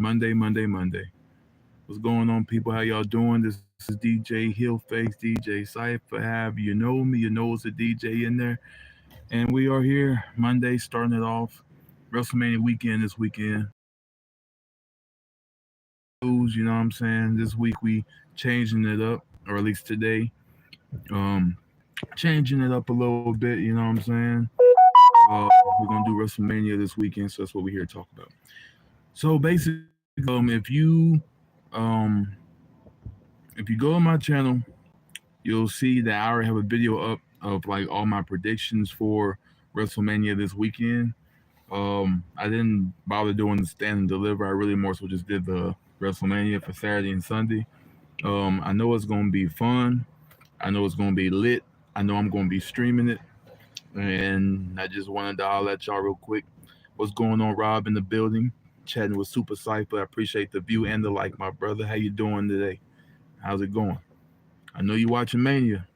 Monday. What's going on, people? How y'all doing? This is DJ Hillface, DJ Cypher. Have you know me? You know it's a DJ in there. And we are here Monday, starting it off. WrestleMania weekend this weekend. You know what I'm saying? This week we changing it up, or at least today. Um, Changing it up a little bit, you know what I'm saying? We're gonna do WrestleMania this weekend, so that's what we're here to talk about. So basically, um if you go on my channel, you'll see that I already have a video up of like all my predictions for WrestleMania this weekend. I didn't bother doing the stand and deliver. I really more so just did the WrestleMania for Saturday and Sunday. I know it's gonna be fun. I know it's gonna be lit. I know I'm gonna be streaming it, and I just wanted to holler at y'all real quick. What's going on, Rob, in the building? Chatting with Super Cypher. I appreciate the view and the like, my brother. How you doing today? How's it going? I know you watching Mania.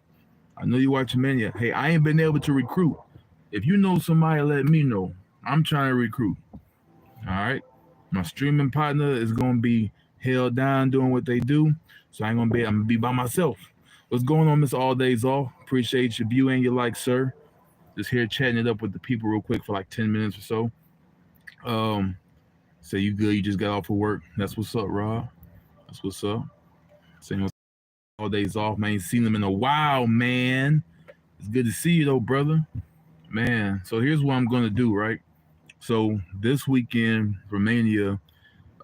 I know you watching Mania. Hey, I ain't been able to recruit. If you know somebody, let me know. I'm trying to recruit. All right. My streaming partner is gonna be held down doing what they do. So I ain't gonna be I'm gonna be by myself. What's going on, Miss All Days Off? Appreciate your view and your like, sir. Just here chatting it up with the people real quick for like 10 minutes or so. Um, so you good, you just got off of work. That's what's up, Rob. That's what's up. Saying all days off, man. Ain't seen them in a while, man. It's good to see you though, brother. Man, so here's what I'm gonna do, right? So this weekend, Romania,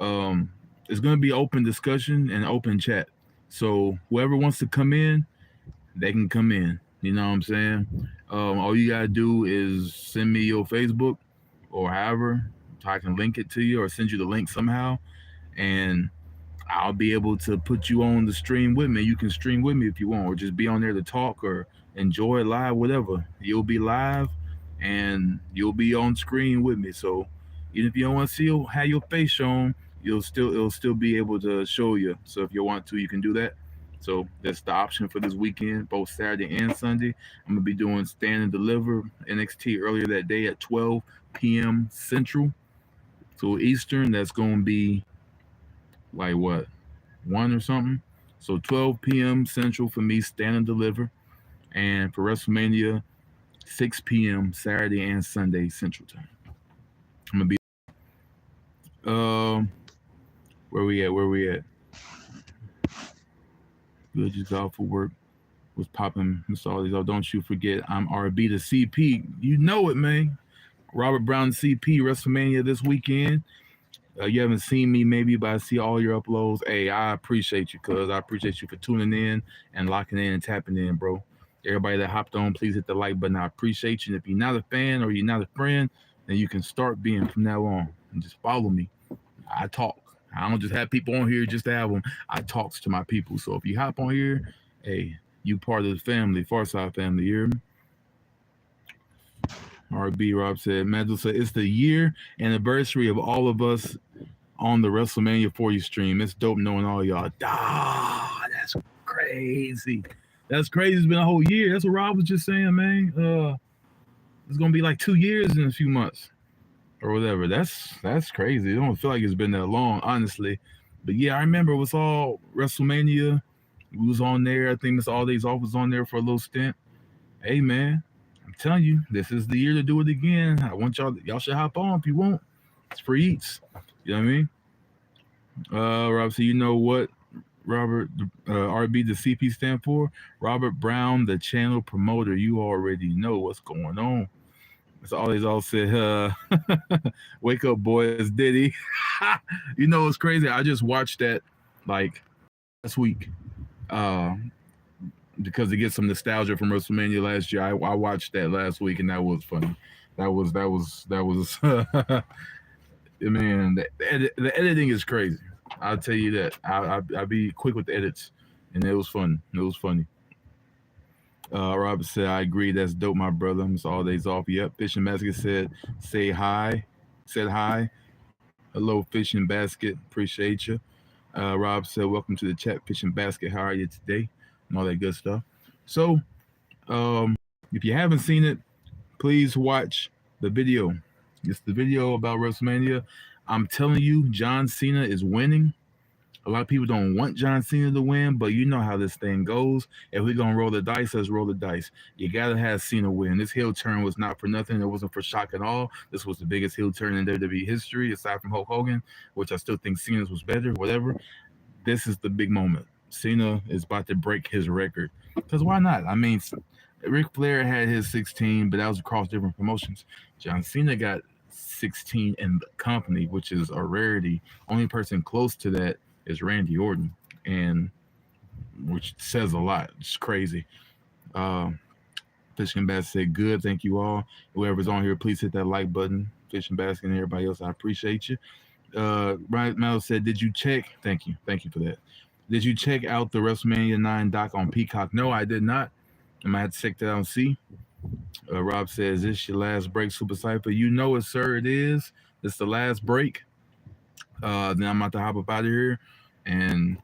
it's gonna be open discussion and open chat. So whoever wants to come in, they can come in. You know what I'm saying? All you gotta do is send me your Facebook or however, so I can link it to you or send you the link somehow, and I'll be able to put you on the stream with me. You can stream with me if you want, or just be on there to talk or enjoy it live, whatever. You'll be live and you'll be on screen with me. So even if you don't want to see have your face shown, it'll still be able to show you. So if you want to, you can do that. So that's the option for this weekend, both Saturday and Sunday. I'm gonna be doing stand and deliver NXT earlier that day at 12 p.m. Central. So Eastern, that's gonna be like what, 1 or something. So 12 p.m. Central for me, stand and deliver, and for WrestleMania, 6 p.m. Saturday and Sunday Central Time. I'm gonna be um where we at? Where we at? Good, just got off for work. Was popping Miss all these. Oh, don't you forget, I'm RB the CP. You know it, man. Robert Brown CP WrestleMania this weekend. You haven't seen me maybe, but I see all your uploads. Hey, I appreciate you, cuz I appreciate you for tuning in and locking in and tapping in, bro. Everybody that hopped on, please hit the like button. I appreciate you. And if you're not a fan or you're not a friend, then you can start being from now on and just follow me. I talk. I don't just have people on here just to have them. I talks to my people. So if you hop on here, hey, you part of the family, Farside family. You hear me? RB Rob said, Mandel said, it's the year anniversary of all of us on the WrestleMania 40 stream. It's dope knowing all y'all. Ah, that's crazy. That's crazy. It's been a whole year. That's what Rob was just saying, man. It's gonna be like 2 years in a few months or whatever. That's crazy. It don't feel like it's been that long, honestly. But yeah, I remember it was all WrestleMania. We was on there. I think Miss All Days Off was on there for a little stint. Hey man, I'm telling you, this is the year to do it again. I want y'all should hop on if you want. It's free eats. You know what I mean? Rob, so you know what Robert RB the CP stand for? Robert Brown, the channel promoter. You already know what's going on. It's always all said, wake up boys, Diddy. You know what's crazy? I just watched that like last week. Uh because to get some nostalgia from WrestleMania last year. I watched that last week and that was funny. That was man, the editing is crazy. I'll tell you that. I'll be quick with the edits, and it was fun. It was funny. Robert said, I agree. That's dope, my brother. It's all days off. Yep. Fishing Basket said, say hi. Said hi. Hello, Fishing Basket. Appreciate you. Rob said, welcome to the chat, Fishing Basket. How are you today? And all that good stuff. So, if you haven't seen it, please watch the video. It's the video about WrestleMania. I'm telling you, John Cena is winning. A lot of people don't want John Cena to win, but you know how this thing goes. If we're gonna roll the dice, let's roll the dice. You gotta have Cena win. This heel turn was not for nothing. It wasn't for shock at all. This was the biggest heel turn in WWE history, aside from Hulk Hogan, which I still think Cena's was better. Whatever. This is the big moment. Cena is about to break his record. Because why not? I mean, Ric Flair had his 16, but that was across different promotions. John Cena got 16 in the company, which is a rarity. Only person close to that is Randy Orton, and which says a lot. It's crazy. Uh, Fishing Basket said, good. Thank you all. Whoever's on here, please hit that like button. Fishing Basket and everybody else, I appreciate you. Brian Mel said, did you check? Thank you. Thank you for that. Did you check out the WrestleMania 9 doc on Peacock? No, I did not. I might have to check that out and see. Rob says, this your last break, Super Cypher? You know it, sir. It is. It's the last break. Then I'm about to hop up out of here and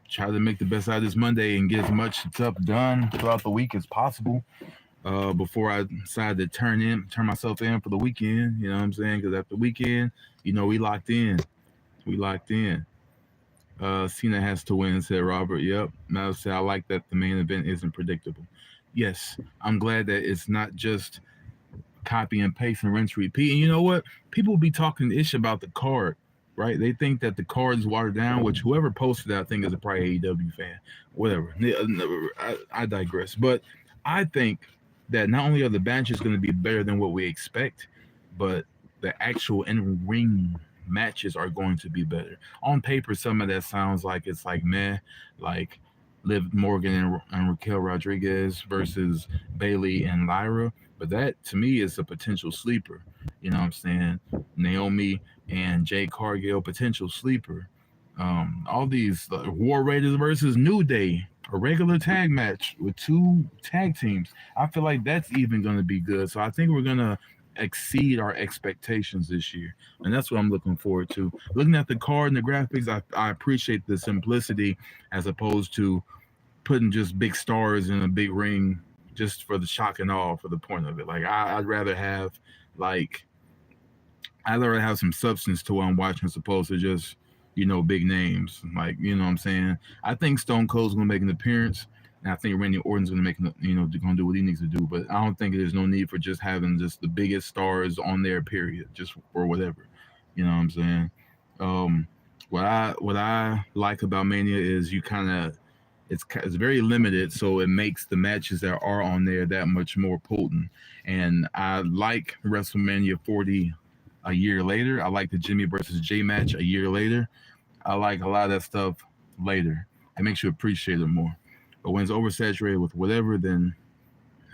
try to make the best out of this Monday and get as much stuff done throughout the week as possible before I decide to turn myself in for the weekend. You know what I'm saying? Because after the weekend, we locked in. We locked in. Cena has to win, said Robert. Yep. Now say I like that the main event isn't predictable. Yes, I'm glad that it's not just copy and paste and rinse repeat. And you know what? People be talking ish about the card, right? They think that the card is watered down, which whoever posted that I think is a probably AEW fan. Whatever. I digress. But I think that not only are the matches going to be better than what we expect, but the actual in-ring matches are going to be better. On paper, some of that sounds like it's like meh, like Liv Morgan and Raquel Rodriguez versus Bailey and Lyra. But that to me is a potential sleeper. You know what I'm saying? Naomi and Jade Cargill, potential sleeper. All these War Raiders versus New Day, a regular tag match with two tag teams. I feel like that's even going to be good. So I think we're going to exceed our expectations this year. And that's what I'm looking forward to. Looking at the card and the graphics, I appreciate the simplicity as opposed to putting just big stars in a big ring just for the shock and awe for the point of it. Like I'd rather have some substance to what I'm watching as opposed to just, big names. Like, you know what I'm saying? I think Stone Cold's gonna make an appearance. And I think Randy Orton's gonna gonna do what he needs to do. But I don't think there's no need for just having just the biggest stars on there, period, just for whatever. You know what I'm saying? What I like about Mania is you kind of it's very limited, so it makes the matches that are on there that much more potent. And I like WrestleMania 40 a year later. I like the Jimmy versus Jay match a year later. I like a lot of that stuff later. It makes you appreciate it more. But when it's oversaturated with whatever, then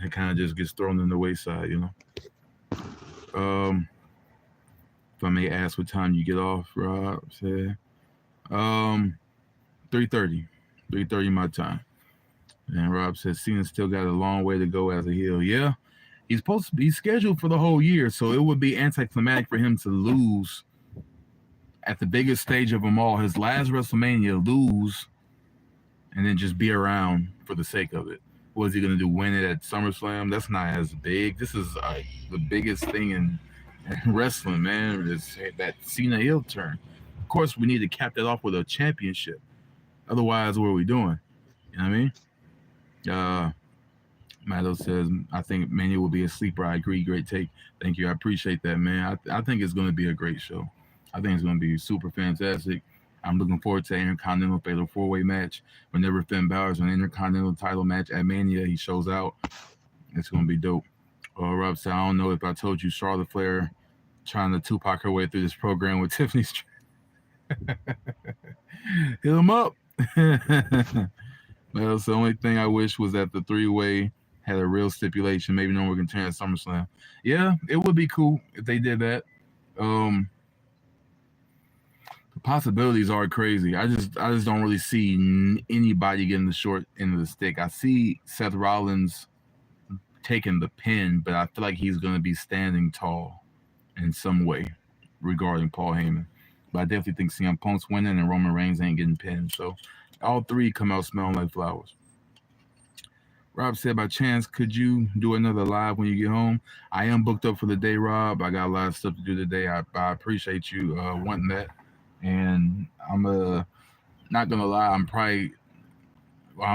it kind of just gets thrown in the wayside, If I may ask what time you get off, Rob said. 3:30. 3:30 my time. And Rob says Cena still got a long way to go as a heel. Yeah. He's supposed to be scheduled for the whole year, so it would be anticlimactic for him to lose at the biggest stage of them all, his last WrestleMania, lose and then just be around for the sake of it. What is he going to do, win it at SummerSlam? That's not as big. This is the biggest thing in wrestling, man, is that Cena heel turn. Of course, we need to cap that off with a championship. Otherwise, what are we doing? You know what I mean? Matto says, I think Mania will be a sleeper. I agree. Great take. Thank you. I appreciate that, man. I think it's going to be a great show. I think it's going to be super fantastic. I'm looking forward to an Intercontinental Fatal 4-Way match. Whenever Finn Balor's an Intercontinental title match at Mania, he shows out. It's going to be dope. Rob said, I don't know if I told you Charlotte Flair trying to Tupac her way through this program with Tiffany Stratton. Hit him up. Well, so the only thing I wish was that the 3-way had a real stipulation. Maybe no one can turn at SummerSlam. Yeah, it would be cool if they did that. The possibilities are crazy. I just don't really see anybody getting the short end of the stick. I see Seth Rollins taking the pin, but I feel like he's going to be standing tall in some way regarding Paul Heyman. But I definitely think CM Punk's winning and Roman Reigns ain't getting pinned. So all three come out smelling like flowers. Rob said, by chance, could you do another live when you get home? I am booked up for the day, Rob. I got a lot of stuff to do today. I appreciate you wanting that. And I'm not going to lie, I'm going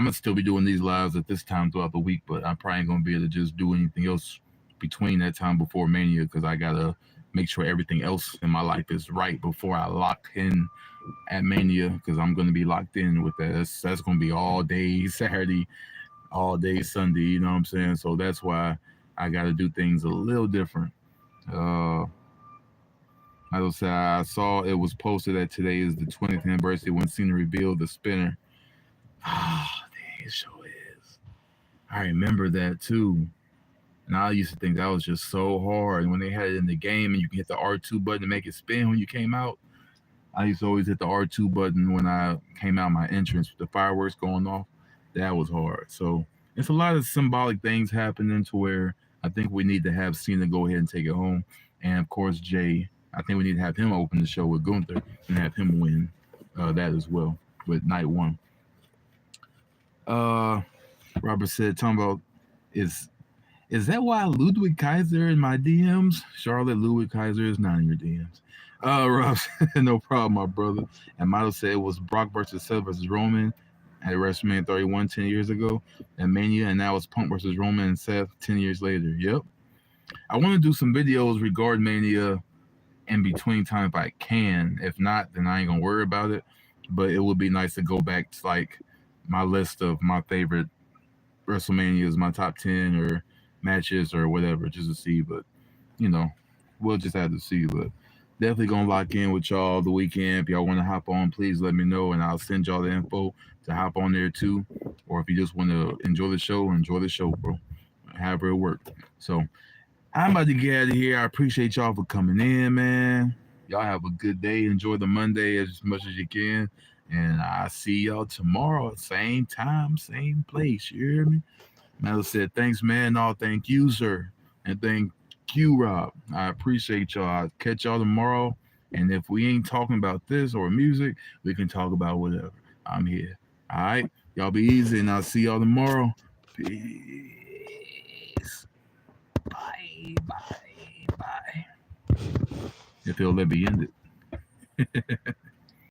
to still be doing these lives at this time throughout the week, but I probably ain't going to be able to just do anything else between that time before Mania because I got to make sure everything else in my life is right before I lock in at Mania because I'm going to be locked in with that. That's going to be all day Saturday, all day Sunday. You know what I'm saying? So that's why I got to do things a little different. Uh, as I said, I saw it was posted that today is the 20th anniversary when Cena revealed the spinner. Ah, dang, it sure is. I remember that too. And I used to think that was just so hard. When they had it in the game and you can hit the R2 button to make it spin when you came out, I used to always hit the R2 button when I came out my entrance with the fireworks going off. That was hard. So it's a lot of symbolic things happening to where I think we need to have Cena go ahead and take it home. And of course, Jay, I think we need to have him open the show with Gunther and have him win that as well with night one. Uh, Robert said, talking about is is that why Ludwig Kaiser in my DMs? Charlotte Ludwig Kaiser is not in your DMs. Rob, no problem, my brother. And Milo said it was Brock versus Seth versus Roman at WrestleMania 31 10 years ago, and Mania, and now it's Punk versus Roman and Seth 10 years later. Yep. I want to do some videos regarding Mania in between time if I can. If not, then I ain't gonna worry about it. But it would be nice to go back to like my list of my favorite WrestleManias, my top 10 or matches or whatever, just to see. But you know, we'll just have to see. But definitely gonna lock in with y'all the weekend. If y'all want to hop on, please let me know, and I'll send y'all the info to hop on there too. Or if you just want to enjoy the show, bro. However it works. So I'm about to get out of here. I appreciate y'all for coming in, man. Y'all have a good day. Enjoy the Monday as much as you can. And I'll see y'all tomorrow, same time, same place. You hear me? Mel said, thanks, man. No, thank you, sir. And thank you, Rob. I appreciate y'all. I'll catch y'all tomorrow. And if we ain't talking about this or music, we can talk about whatever. I'm here. All right? Y'all be easy, and I'll see y'all tomorrow. Peace. Bye, bye, bye. If it'll let me end it.